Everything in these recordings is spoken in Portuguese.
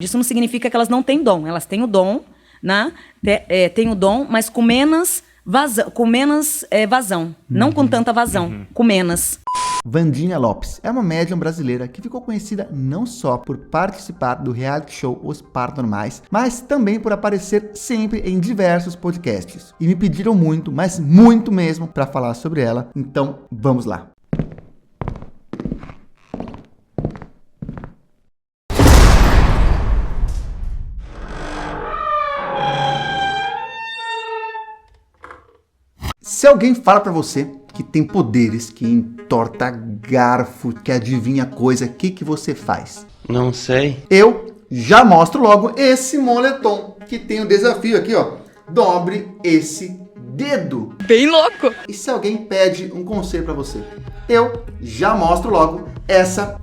Isso não significa que elas não têm dom. Elas têm o dom, né? Têm o dom, mas com menos vazão. Não com tanta vazão, com menos. Wandinha Lopes é uma médium brasileira que ficou conhecida não só por participar do reality show Os Paranormais, mas também por aparecer sempre em diversos podcasts. E me pediram muito, mas muito mesmo, para falar sobre ela, então vamos lá. Se alguém fala pra você que tem poderes, que entorta garfo, que adivinha coisa, o que você faz? Não sei. Eu já mostro logo esse moletom, que tem o desafio aqui, ó. Dobre esse dedo. Bem louco! E se alguém pede um conselho pra você? Eu já mostro logo essa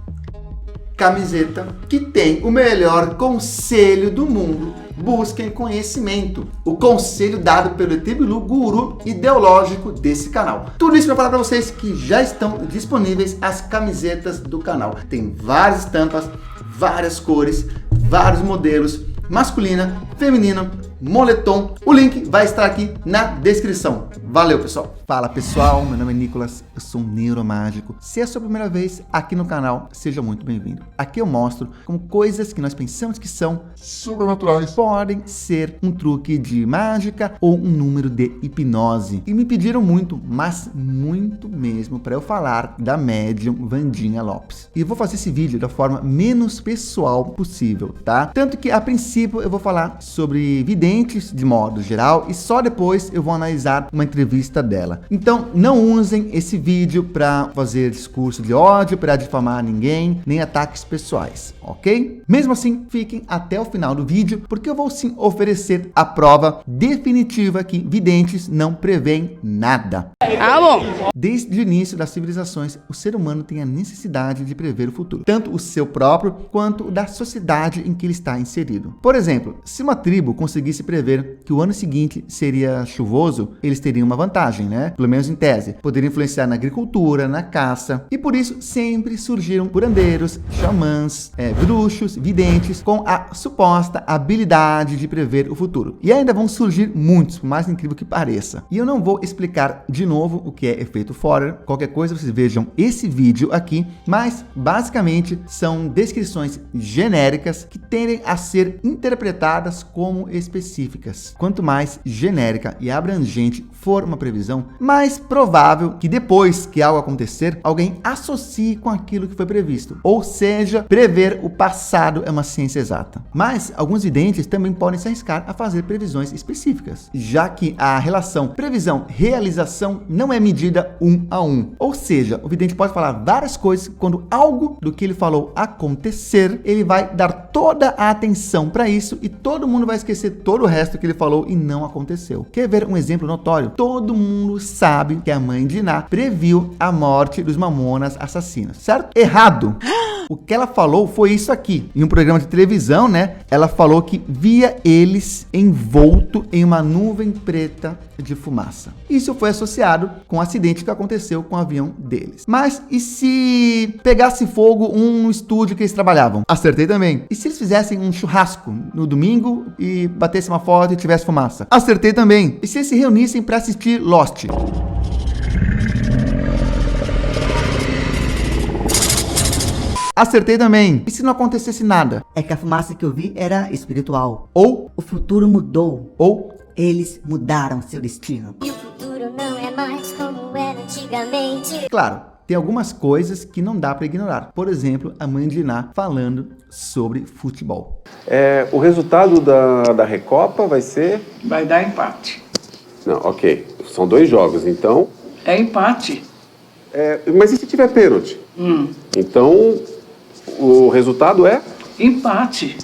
camiseta que tem o melhor conselho do mundo. Busquem conhecimento. O conselho dado pelo ET Bilu, guru ideológico desse canal. Tudo isso para falar para vocês que já estão disponíveis as camisetas do canal. Tem várias estampas, várias cores, vários modelos, masculina, feminina, moletom. O link vai estar aqui na descrição. Valeu, pessoal. Fala, pessoal. Meu nome é Nicolas, eu sou um neuromágico. Se é a sua primeira vez aqui no canal, seja muito bem-vindo. Aqui eu mostro como coisas que nós pensamos que são sobrenaturais podem ser um truque de mágica ou um número de hipnose. E me pediram muito, mas muito mesmo, para eu falar da médium Wandinha Lopes. E eu vou fazer esse vídeo da forma menos pessoal possível, tá? Tanto que, a princípio, eu vou falar sobre videntes de modo geral e só depois eu vou analisar uma entrevista dela. Então, não usem esse vídeo para fazer discurso de ódio, para difamar ninguém, nem ataques pessoais, ok? Mesmo assim, fiquem até o final do vídeo, porque eu vou sim oferecer a prova definitiva que videntes não preveem nada. Ah, bom! Desde o início das civilizações, o ser humano tem a necessidade de prever o futuro, tanto o seu próprio quanto o da sociedade em que ele está inserido. Por exemplo, se uma tribo conseguisse prever que o ano seguinte seria chuvoso, eles teriam uma vantagem, né? Pelo menos em tese. Poderiam influenciar na agricultura, na caça. E por isso sempre surgiram curandeiros, xamãs, bruxos, videntes, com a suposta habilidade de prever o futuro. E ainda vão surgir muitos, por mais incrível que pareça. E eu não vou explicar de novo o que é efeito Forer. Qualquer coisa vocês vejam esse vídeo aqui. Mas basicamente são descrições genéricas que tendem a ser interpretadas como específicas. Quanto mais genérica e abrangente for uma previsão, mais provável que depois que algo acontecer, alguém associe com aquilo que foi previsto. Ou seja, prever o passado é uma ciência exata. Mas alguns videntes também podem se arriscar a fazer previsões específicas, já que a relação previsão-realização não é medida 1 a 1. Ou seja, o vidente pode falar várias coisas, quando algo do que ele falou acontecer, ele vai dar toda a atenção para isso e todo mundo vai esquecer todo o resto que ele falou e não aconteceu. Quer ver um exemplo notório? Todo mundo sabe que a mãe de Iná previu a morte dos mamonas assassinos, certo? Errado! O que ela falou foi isso aqui. Em um programa de televisão, né? Ela falou que via eles envolto em uma nuvem preta de fumaça. Isso foi associado com o acidente que aconteceu com o avião deles. Mas e se pegasse fogo um estúdio que eles trabalhavam? Acertei também. E se eles fizessem um churrasco no domingo e batesse uma foto e tivesse fumaça? Acertei também. E se eles se reunissem para assistir Lost? Acertei também. E se não acontecesse nada? É que a fumaça que eu vi era espiritual. Ou O futuro mudou. Ou Eles mudaram seu destino. E o futuro não é mais como era antigamente. claro, tem algumas coisas que não dá para ignorar. Por exemplo, a mãe de Iná falando sobre futebol. O resultado da Recopa vai ser... Vai dar empate. Não, ok. São 2 jogos, então... É empate. Mas e se tiver pênalti? Então, o resultado é... Empate.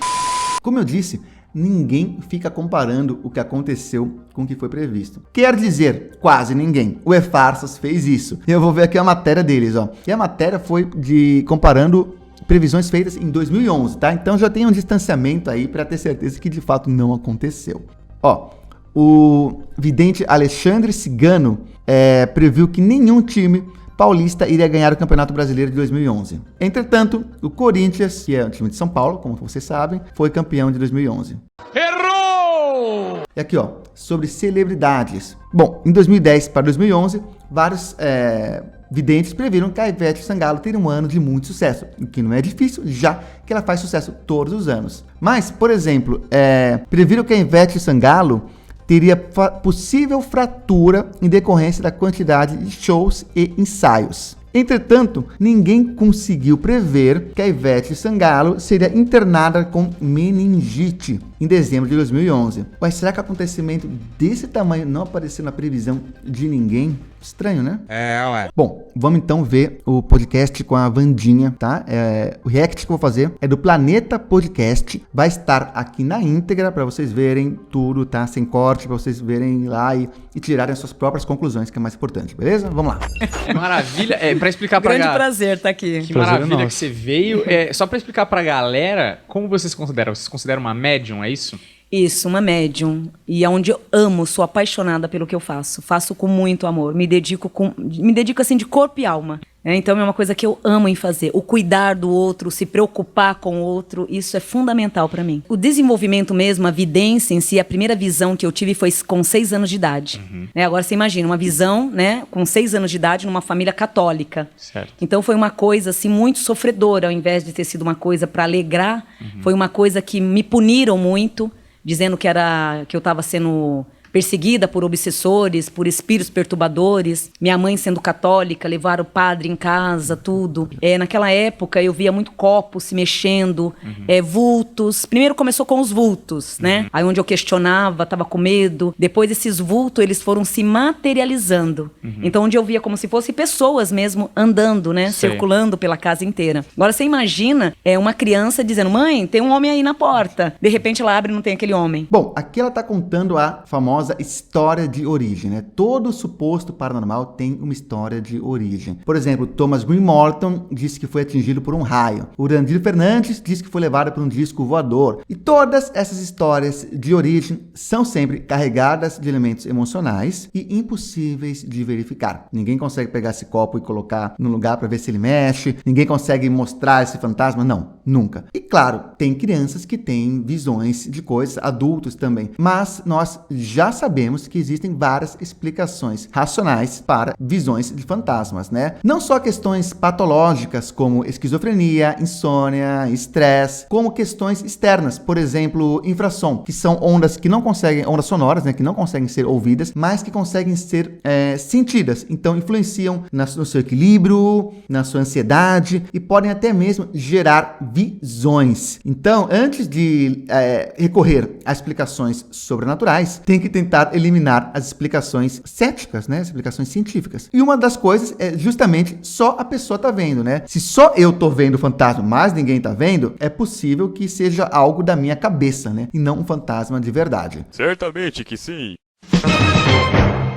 Como eu disse, ninguém fica comparando o que aconteceu com o que foi previsto. Quer dizer, quase ninguém. O E-Farsas fez isso. Eu vou ver aqui a matéria deles, ó. E a matéria foi comparando previsões feitas em 2011, tá? Então já tem um distanciamento aí para ter certeza que de fato não aconteceu. Ó, o vidente Alexandre Cigano previu que nenhum time Paulista iria ganhar o Campeonato Brasileiro de 2011. Entretanto, o Corinthians, que é o time de São Paulo, como vocês sabem, foi campeão de 2011. Errou! E aqui, ó, sobre celebridades. Bom, em 2010 para 2011, vários videntes previram que a Ivete Sangalo teria um ano de muito sucesso, o que não é difícil, já que ela faz sucesso todos os anos. Mas, por exemplo, previram que a Ivete Sangalo teria possível fratura em decorrência da quantidade de shows e ensaios. Entretanto, ninguém conseguiu prever que a Ivete Sangalo seria internada com meningite em dezembro de 2011. Mas será que acontecimento desse tamanho não apareceu na previsão de ninguém? Estranho, né? Ué. Bom, vamos então ver o podcast com a Vandinha, tá? O react que eu vou fazer é do Planeta Podcast. Vai estar aqui na íntegra para vocês verem tudo, tá? Sem corte, para vocês verem lá e tirarem as suas próprias conclusões, que é mais importante, beleza? Vamos lá. Que maravilha. Pra explicar pra Grande galera. prazer estar aqui. Que Prazer é maravilha que nosso. você veio. Só pra explicar pra galera, como vocês consideram? Vocês consideram uma médium, é isso? Isso, uma médium. E é onde eu amo, sou apaixonada pelo que eu faço. Faço com muito amor. Me dedico assim de corpo e alma. Então é uma coisa que eu amo em fazer. O cuidar do outro, se preocupar com o outro, isso é fundamental para mim. O desenvolvimento mesmo, a vidência em si, a primeira visão que eu tive foi com 6 anos de idade. Agora você imagina, uma visão, né, com 6 anos de idade numa família católica. Certo. Então foi uma coisa assim muito sofredora, ao invés de ter sido uma coisa para alegrar, foi uma coisa que me puniram muito, dizendo que eu estava sendo perseguida por obsessores, por espíritos perturbadores. Minha mãe, sendo católica, levaram o padre em casa, tudo. Naquela época, eu via muito copos se mexendo, vultos. Primeiro começou com os vultos, né? Aí onde eu questionava, estava com medo. Depois, esses vultos, eles foram se materializando. Então, onde eu via como se fossem pessoas mesmo andando, né? Sei. Circulando pela casa inteira. Agora, você imagina uma criança dizendo, mãe, tem um homem aí na porta. De repente, ela abre e não tem aquele homem. Bom, aqui ela tá contando a famosa história de origem, né? Todo suposto paranormal tem uma história de origem. Por exemplo, Thomas Green Morton disse que foi atingido por um raio. O Randilo Fernandes disse que foi levado por um disco voador. E todas essas histórias de origem são sempre carregadas de elementos emocionais e impossíveis de verificar. Ninguém consegue pegar esse copo e colocar no lugar para ver se ele mexe. Ninguém consegue mostrar esse fantasma. Não, nunca. E claro, tem crianças que têm visões de coisas, adultos também. Mas nós já sabemos que existem várias explicações racionais para visões de fantasmas, né? Não só questões patológicas como esquizofrenia, insônia, estresse, como questões externas, por exemplo, infrassom, que são ondas sonoras, né, que não conseguem ser ouvidas, mas que conseguem ser sentidas. Então influenciam no seu equilíbrio, na sua ansiedade e podem até mesmo gerar visões. Então, antes de recorrer a explicações sobrenaturais, tem que tentar eliminar as explicações céticas, né? As explicações científicas. E uma das coisas é justamente só a pessoa tá vendo, né? Se só eu tô vendo o fantasma, mas ninguém tá vendo, é possível que seja algo da minha cabeça, né? E não um fantasma de verdade. Certamente que sim.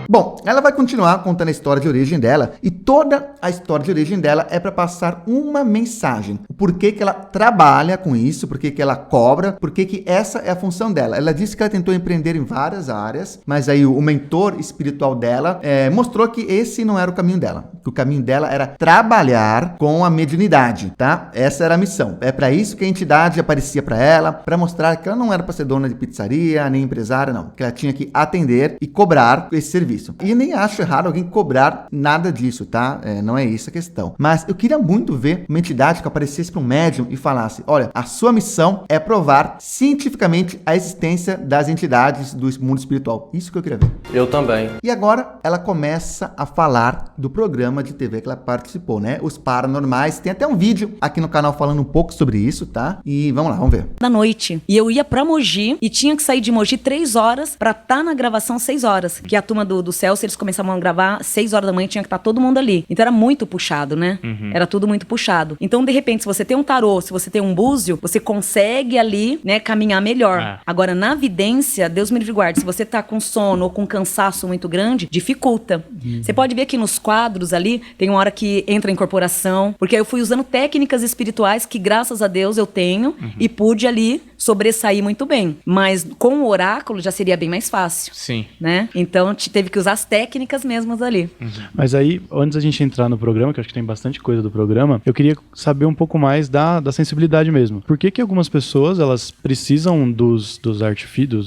Bom, ela vai continuar contando a história de origem dela e toda a história de origem dela é para passar uma mensagem. O porquê que ela trabalha com isso, porquê que ela cobra, porquê que essa é a função dela. Ela disse que ela tentou empreender em várias áreas, mas aí o mentor espiritual dela mostrou que esse não era o caminho dela. Que o caminho dela era trabalhar com a mediunidade, tá? Essa era a missão. É para isso que a entidade aparecia para ela, para mostrar que ela não era para ser dona de pizzaria, nem empresária, não. Que ela tinha que atender e cobrar esse serviço. E nem acho errado alguém cobrar nada disso, tá? Não é isso a questão. Mas eu queria muito ver uma entidade que aparecesse para um médium e falasse, olha, a sua missão é provar cientificamente a existência das entidades do mundo espiritual. Isso que eu queria ver. Eu também. E agora ela começa a falar do programa de TV que ela participou, né? Os Paranormais. Tem até um vídeo aqui no canal falando um pouco sobre isso, tá? E vamos lá, vamos ver. Da noite. E eu ia pra Mogi e tinha que sair de Mogi 3 horas pra estar na gravação 6 horas. Que a turma do Celso, eles começavam a gravar 6 horas da manhã, tinha que estar todo mundo ali. Então era muito puxado, né? Era tudo muito puxado. Então, de repente, se você tem um tarô, se você tem um búzio, você consegue ali, né, caminhar melhor. Agora, na vidência, Deus me livre e guarde, se você tá com sono ou com cansaço muito grande, dificulta. Você pode ver que nos quadros ali, tem uma hora que entra a incorporação, porque eu fui usando técnicas espirituais que, graças a Deus, eu tenho e pude ali sobressair muito bem. Mas com o oráculo já seria bem mais fácil. Sim. Né? Então, teve que usar as técnicas mesmas ali. Mas aí, antes da gente entrar no programa, que eu acho que tem bastante coisa do programa, eu queria saber um pouco mais da sensibilidade mesmo. Por que algumas pessoas, elas precisam dos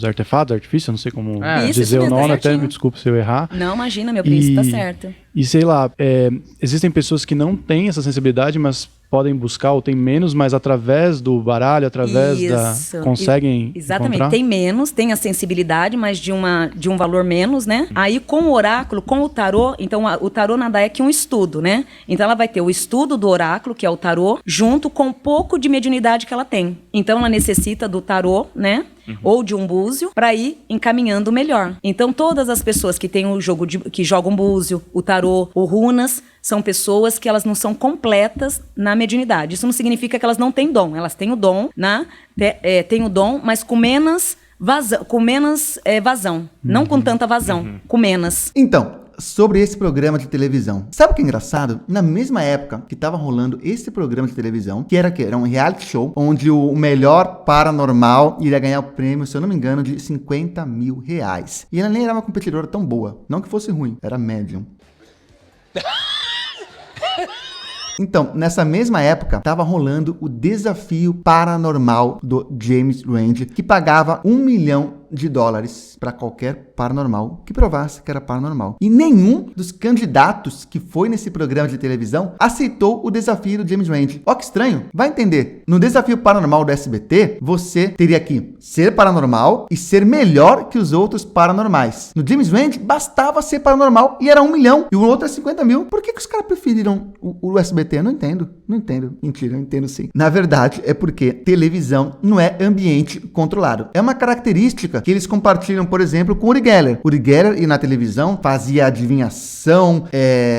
artefatos, artifícios, eu não sei como dizer o nome, até me desculpe se eu errar. Não, imagina, meu príncipe, tá certo. E sei lá, existem pessoas que não têm essa sensibilidade, mas podem buscar ou tem menos, mas através do baralho, através conseguem Exatamente, encontrar? tem menos, tem a sensibilidade, mas de um valor menos, né? Aí com o oráculo, com o tarô, então o tarô nada é que um estudo, né? Então ela vai ter o estudo do oráculo, que é o tarô, junto com um pouco de mediunidade que ela tem. Então ela necessita do tarô, né? Ou de um búzio, para ir encaminhando melhor. Então, todas as pessoas que têm o jogo que jogam búzio, o tarô, ou runas, são pessoas que elas não são completas na mediunidade. Isso não significa que elas não têm dom. Elas têm o dom, têm o dom, mas com menos vazão. Não com tanta vazão, com menos. Então, sobre esse programa de televisão. Sabe o que é engraçado? Na mesma época que tava rolando esse programa de televisão, que era um reality show, onde o melhor paranormal iria ganhar o prêmio, se eu não me engano, de R$50 mil. E ela nem era uma competidora tão boa. Não que fosse ruim, era médium. Então, nessa mesma época, tava rolando o desafio paranormal do James Randi, que pagava $1 milhão para qualquer paranormal que provasse que era paranormal. E nenhum dos candidatos que foi nesse programa de televisão aceitou o desafio do James Randi. Ó, que estranho. Vai entender. No desafio paranormal do SBT, você teria que ser paranormal e ser melhor que os outros paranormais. No James Randi, bastava ser paranormal e era $1 milhão. E o outro é 50 mil. Por que os caras preferiram o SBT? Eu não entendo. Não entendo. Mentira, eu entendo sim. Na verdade, é porque televisão não é ambiente controlado. É uma característica que eles compartilham, por exemplo, com o Uri Geller. O Uri Geller, e na televisão, fazia adivinhação,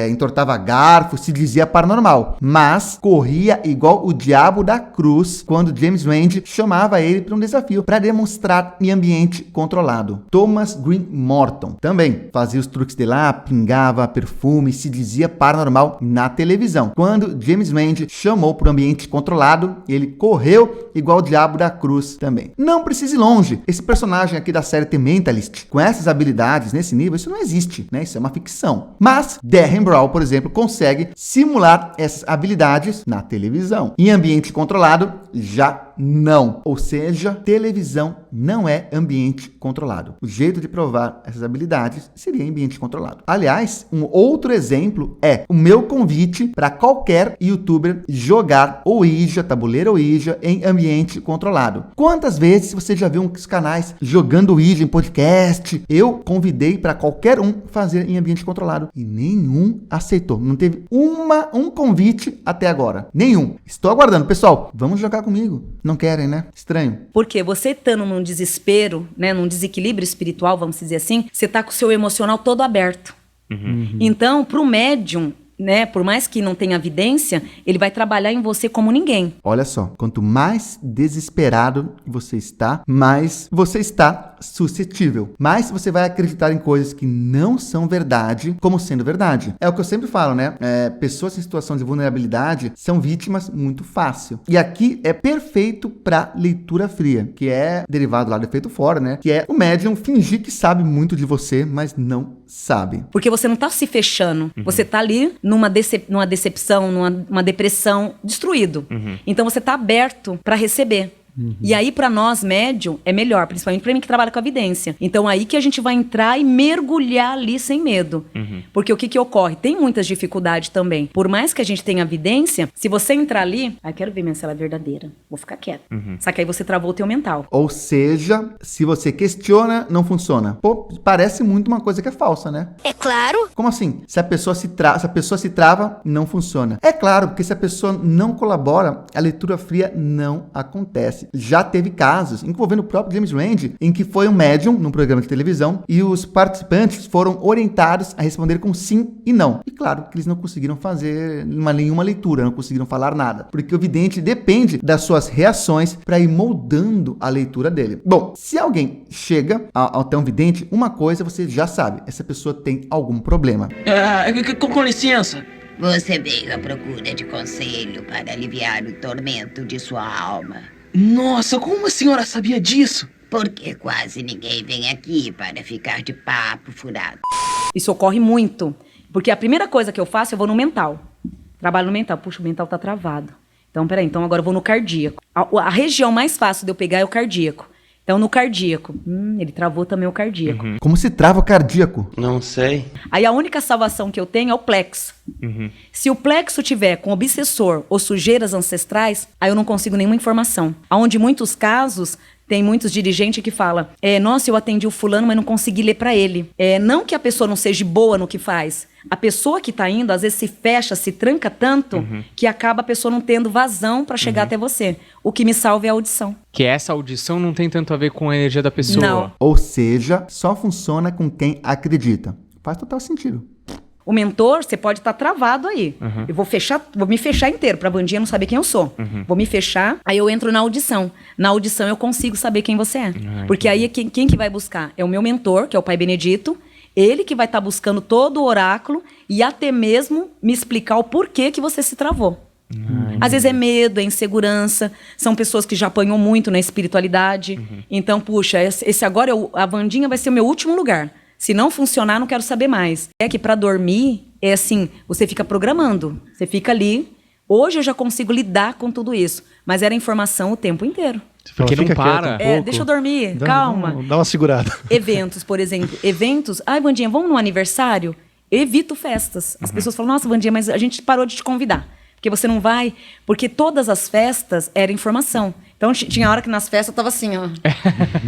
entortava garfo, se dizia paranormal. Mas corria igual o diabo da cruz quando James Randi chamava ele para um desafio, para demonstrar em ambiente controlado. Thomas Green Morton também fazia os truques de lá, pingava perfume, se dizia paranormal na televisão. Quando James Randi chamou para um ambiente controlado, ele correu igual o diabo da cruz também. Não precise ir longe. Esse personagem aqui da série The Mentalist, com essas habilidades nesse nível, isso não existe, né? Isso é uma ficção. Mas Darren Brown, por exemplo, consegue simular essas habilidades na televisão. Em ambiente controlado, já não. Ou seja, televisão não é ambiente controlado. O jeito de provar essas habilidades seria em ambiente controlado. Aliás, um outro exemplo é o meu convite para qualquer youtuber jogar Ouija, tabuleiro Ouija, em ambiente controlado. Quantas vezes você já viu uns canais jogando Ouija em podcast? Eu convidei para qualquer um fazer em ambiente controlado e nenhum aceitou. Não teve um convite até agora. Nenhum. Estou aguardando. Pessoal, vamos jogar comigo. Não querem, né? Estranho. Porque você estando num desespero, né, num desequilíbrio espiritual, vamos dizer assim, você tá com o seu emocional todo aberto. Então, pro médium, né, por mais que não tenha evidência, ele vai trabalhar em você como ninguém. Olha só, quanto mais desesperado você está, mais você está suscetível. Mais você vai acreditar em coisas que não são verdade como sendo verdade. É o que eu sempre falo, né? Pessoas em situação de vulnerabilidade são vítimas muito fácil. E aqui é perfeito para leitura fria, que é derivado lá do efeito fora, né? Que é o médium fingir que sabe muito de você, mas não sabe. Porque você não tá se fechando. Você tá ali numa decepção, numa depressão, destruído. Então você tá aberto para receber. E aí, pra nós, médium, é melhor, principalmente pra mim que trabalha com a evidência. Então, aí que a gente vai entrar e mergulhar ali sem medo. Porque o que ocorre? Tem muitas dificuldades também. Por mais que a gente tenha evidência, se você entrar ali... quero ver minha cela verdadeira. Vou ficar quieto. Só que aí você travou o teu mental. Ou seja, se você questiona, não funciona. Pô, parece muito uma coisa que é falsa, né? É claro. Como assim? Se a pessoa se trava, não funciona. É claro, porque se a pessoa não colabora, a leitura fria não acontece. Já teve casos, envolvendo o próprio James Randi, em que foi um médium num programa de televisão e os participantes foram orientados a responder com sim e não. E claro que eles não conseguiram fazer nenhuma leitura, não conseguiram falar nada, porque o vidente depende das suas reações para ir moldando a leitura dele. Bom, se alguém chega até um vidente, uma coisa você já sabe, essa pessoa tem algum problema. Com licença. Você veio à procura de conselho para aliviar o tormento de sua alma. Nossa, como a senhora sabia disso? Porque quase ninguém vem aqui para ficar de papo furado. Isso ocorre muito. Porque a primeira coisa que eu faço, eu vou no mental. Trabalho no mental. Puxa, o mental tá travado. Então, peraí, então agora eu vou no cardíaco. A região mais fácil de eu pegar é o cardíaco. Então, no cardíaco. Ele travou também o cardíaco. Como se trava o cardíaco? Não sei. Aí a única salvação que eu tenho é o plexo. Se o plexo tiver com obsessor ou sujeiras ancestrais, aí eu não consigo nenhuma informação. Onde em muitos casos tem muitos dirigentes que falam, nossa, eu atendi o fulano, mas não consegui ler pra ele. Não que a pessoa não seja boa no que faz. A pessoa que tá indo, às vezes se fecha, se tranca tanto, que acaba a pessoa não tendo vazão pra chegar até você. O que me salva é a audição. Que essa audição não tem tanto a ver com a energia da pessoa. Não. Ou seja, só funciona com quem acredita. Faz total sentido. O mentor, você pode estar travado aí. Eu vou me fechar inteiro, pra Vandinha não saber quem eu sou. Vou me fechar, aí eu entro na audição. Na audição eu consigo saber quem você é. Porque aí quem que vai buscar? É o meu mentor, que é o Pai Benedito. Ele que vai estar buscando todo o oráculo e até mesmo me explicar o porquê que você se travou. Às vezes é medo, é insegurança. São pessoas que já apanhou muito na espiritualidade. Então, puxa, esse agora, a Vandinha vai ser o meu último lugar. Se não funcionar, não quero saber mais. É que pra dormir, é assim, você fica programando. Você fica ali. Hoje eu já consigo lidar com tudo isso. Mas era informação o tempo inteiro. Porque não Fica para. quieto um pouco. Deixa eu dormir, calma. Dá uma segurada. Eventos, por exemplo. Eventos. Ai, Vandinha, vamos no aniversário? Eu evito festas. As pessoas falam, nossa, Vandinha, mas a gente parou de te convidar. Porque você não vai. Porque todas as festas eram informação. Então tinha hora que nas festas eu tava assim, ó.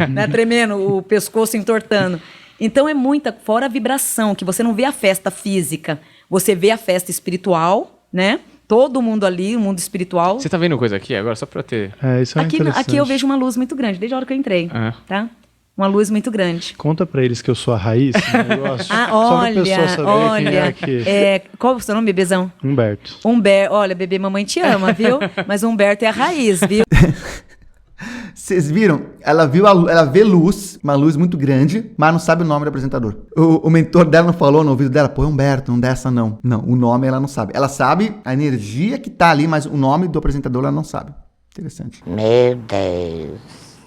Né, tremendo, o pescoço entortando. Então é muita, fora a vibração, que você não vê a festa física, você vê a festa espiritual, né? Todo mundo ali, o mundo espiritual. Você tá vendo coisa aqui agora, só pra ter... Isso é interessante. Aqui eu vejo uma luz muito grande, desde a hora que eu entrei, tá? Uma luz muito grande. Conta pra eles que eu sou a raiz, um negócio. Só pra Olha, pessoa saber olha. quem é aqui. Qual é o seu nome, bebezão? Humberto. Olha, bebê, mamãe te ama, viu? Mas o Humberto é a raiz, viu? Vocês viram? Ela vê luz, uma luz muito grande, mas não sabe o nome do apresentador. O mentor dela não falou no ouvido dela, pô, Humberto, não dá essa não. Não, o nome ela não sabe. Ela sabe a energia que tá ali, mas o nome do apresentador ela não sabe. Interessante. Meu Deus.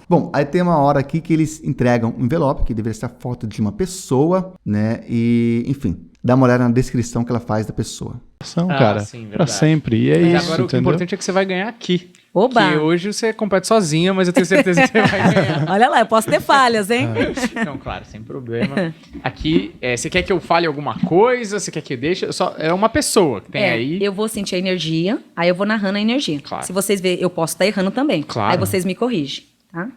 Bom, aí tem uma hora aqui que eles entregam um envelope, que deveria ser a foto de uma pessoa, né? E, enfim, dá uma olhada na descrição que ela faz da pessoa. Cara, sim, pra verdade. sempre. E é Mas isso, agora o entendeu? importante é que você vai ganhar aqui. Oba! Porque hoje você compete sozinha, mas eu tenho certeza que você vai ganhar. Olha lá, eu posso ter falhas, hein? Não, claro, sem problema. Aqui, você quer que eu fale alguma coisa? Você quer que eu deixe? É uma pessoa que tem aí. Eu vou sentir a energia, aí eu vou narrando a energia. Claro. Se vocês verem, eu posso estar errando também. Claro. Aí vocês me corrigem, tá?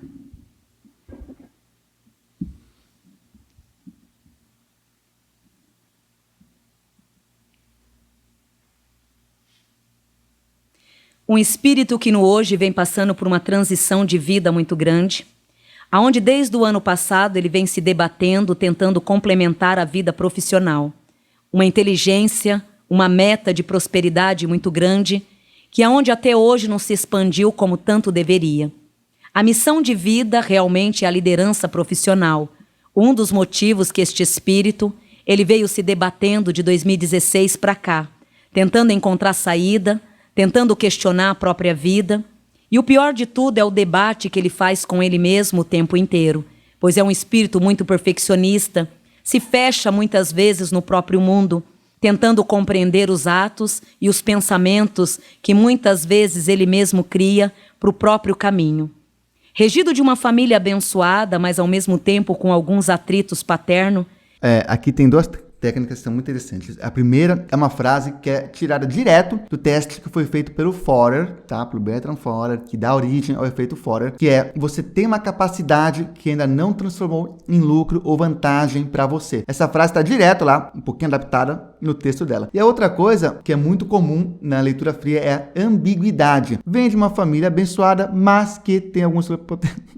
Um espírito que no hoje vem passando por uma transição de vida muito grande, aonde desde o ano passado ele vem se debatendo, tentando complementar a vida profissional. Uma inteligência, uma meta de prosperidade muito grande, que aonde até hoje não se expandiu como tanto deveria. A missão de vida realmente é a liderança profissional. Um dos motivos que este espírito, ele veio se debatendo de 2016 para cá, tentando encontrar saída, tentando questionar a própria vida. E o pior de tudo é o debate que ele faz com ele mesmo o tempo inteiro, pois é um espírito muito perfeccionista, se fecha muitas vezes no próprio mundo, tentando compreender os atos e os pensamentos que muitas vezes ele mesmo cria para o próprio caminho. Regido de uma família abençoada, mas ao mesmo tempo com alguns atritos paternos. Aqui tem duas técnicas que são muito interessantes. A primeira é uma frase que é tirada direto do teste que foi feito pelo Forer, tá? Pelo Bertrand Forer, que dá origem ao efeito Forer, que é: você tem uma capacidade que ainda não transformou em lucro ou vantagem para você. Essa frase está direto lá, um pouquinho adaptada no texto dela. E a outra coisa que é muito comum na leitura fria é a ambiguidade. Vem de uma família abençoada, mas que tem alguns superpoderes.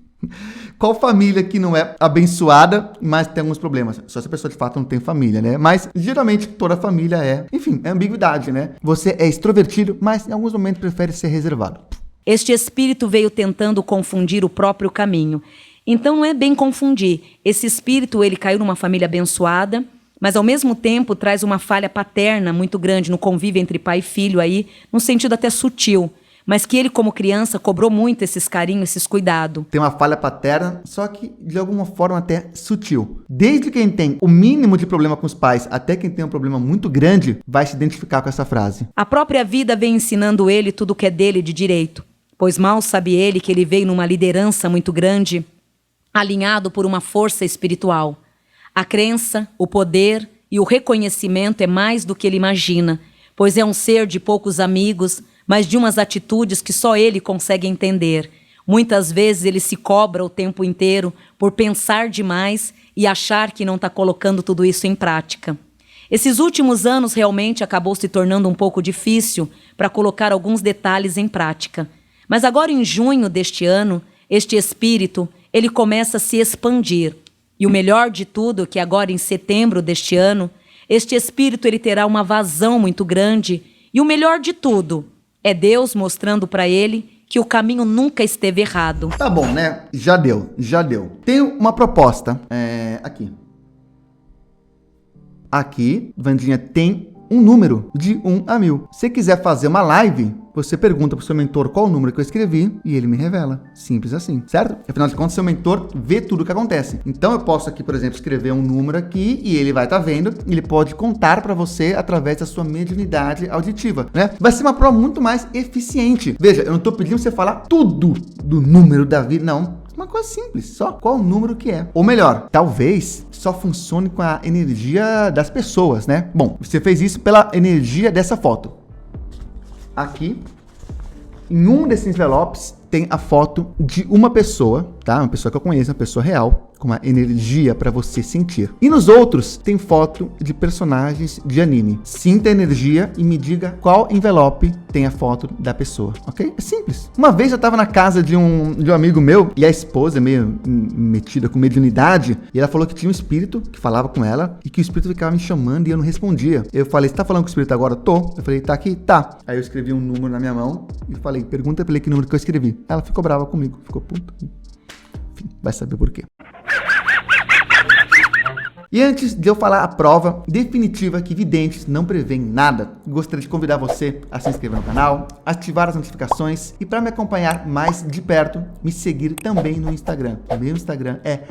Qual família que não é abençoada, mas tem alguns problemas? Só se a pessoa de fato não tem família, né? Mas geralmente toda família é. Enfim, é ambiguidade, né? Você é extrovertido, mas em alguns momentos prefere ser reservado. Este espírito veio tentando confundir o próprio caminho. Então não é bem confundir. Esse espírito, ele caiu numa família abençoada, mas ao mesmo tempo traz uma falha paterna muito grande no convívio entre pai e filho aí, num sentido até sutil. mas que ele, como criança, cobrou muito esses carinhos, esses cuidados. Tem uma falha paterna, só que de alguma forma até sutil. Desde quem tem o mínimo de problema com os pais até quem tem um problema muito grande, vai se identificar com essa frase. A própria vida vem ensinando ele tudo o que é dele de direito, pois mal sabe ele que ele veio numa liderança muito grande, alinhado por uma força espiritual. A crença, o poder e o reconhecimento é mais do que ele imagina, pois é um ser de poucos amigos, mas de umas atitudes que só ele consegue entender. Muitas vezes ele se cobra o tempo inteiro por pensar demais e achar que não está colocando tudo isso em prática. Esses últimos anos realmente acabou se tornando um pouco difícil para colocar alguns detalhes em prática. Mas agora em junho deste ano, este espírito, ele começa a se expandir. E o melhor de tudo é que agora em setembro deste ano, este espírito ele terá uma vazão muito grande. E o melhor de tudo é Deus mostrando para ele que o caminho nunca esteve errado. Tá bom, né? Já deu. Tenho uma proposta. Aqui. Aqui, Vandinha, tem um número de 1 a 1000. Se você quiser fazer uma live, você pergunta pro seu mentor qual o número que eu escrevi e ele me revela. Simples assim, certo? Afinal de contas, seu mentor vê tudo o que acontece. Então eu posso aqui, por exemplo, escrever um número aqui e ele vai estar vendo. E ele pode contar para você através da sua mediunidade auditiva, né? Vai ser uma prova muito mais eficiente. Veja, eu não tô pedindo você falar tudo do número da vida, não. Uma coisa simples, só qual o número que é. Ou melhor, talvez só funcione com a energia das pessoas, né? Bom, você fez isso pela energia dessa foto. Aqui, em um desses envelopes, tem a foto de uma pessoa, tá? Uma pessoa que eu conheço, uma pessoa real, com uma energia para você sentir. E nos outros, tem foto de personagens de anime. Sinta a energia e me diga qual envelope tem a foto da pessoa, ok? É simples. Uma vez eu tava na casa de um amigo meu, e a esposa, meio metida com mediunidade, e ela falou que tinha um espírito que falava com ela, e que o espírito ficava me chamando e eu não respondia. Eu falei, você tá falando com o espírito agora? Tô. Eu falei, tá aqui? Tá. Aí eu escrevi um número na minha mão, e falei, pergunta pra ele que número que eu escrevi. Ela ficou brava comigo, ficou puta. Enfim, vai saber por quê. E antes de eu falar a prova definitiva que videntes não prevêem nada, gostaria de convidar você a se inscrever no canal, ativar as notificações e para me acompanhar mais de perto, me seguir também no Instagram. O meu Instagram é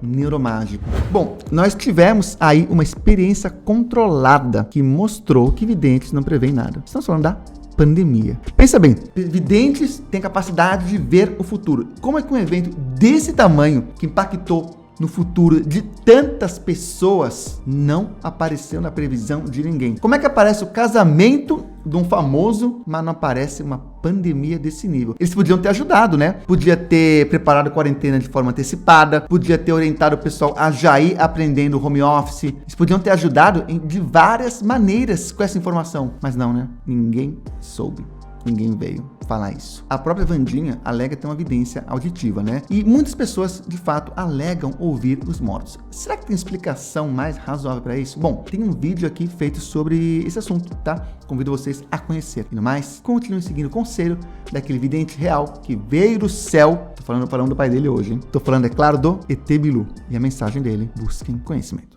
@neuromágico. Bom, nós tivemos aí uma experiência controlada que mostrou que videntes não prevêem nada. Estamos falando da pandemia. Pensa bem, videntes têm capacidade de ver o futuro. Como é que um evento desse tamanho, que impactou no futuro de tantas pessoas, não apareceu na previsão de ninguém? Como é que aparece o casamento de um famoso, mas não aparece uma pandemia desse nível? Eles podiam ter ajudado, né? Podia ter preparado a quarentena de forma antecipada, podia ter orientado o pessoal a já ir aprendendo home office. Eles podiam ter ajudado de várias maneiras com essa informação. Mas não, né? Ninguém soube. Ninguém veio falar isso. A própria Vandinha alega ter uma evidência auditiva, né? E muitas pessoas, de fato, alegam ouvir os mortos. Será que tem explicação mais razoável para isso? Bom, tem um vídeo aqui feito sobre esse assunto, tá? Convido vocês a conhecer. E no mais, continuem seguindo o conselho daquele vidente real que veio do céu. Tô falando do pai dele hoje, hein? Tô falando, é claro, do ET Bilu. E a mensagem dele: busquem conhecimento.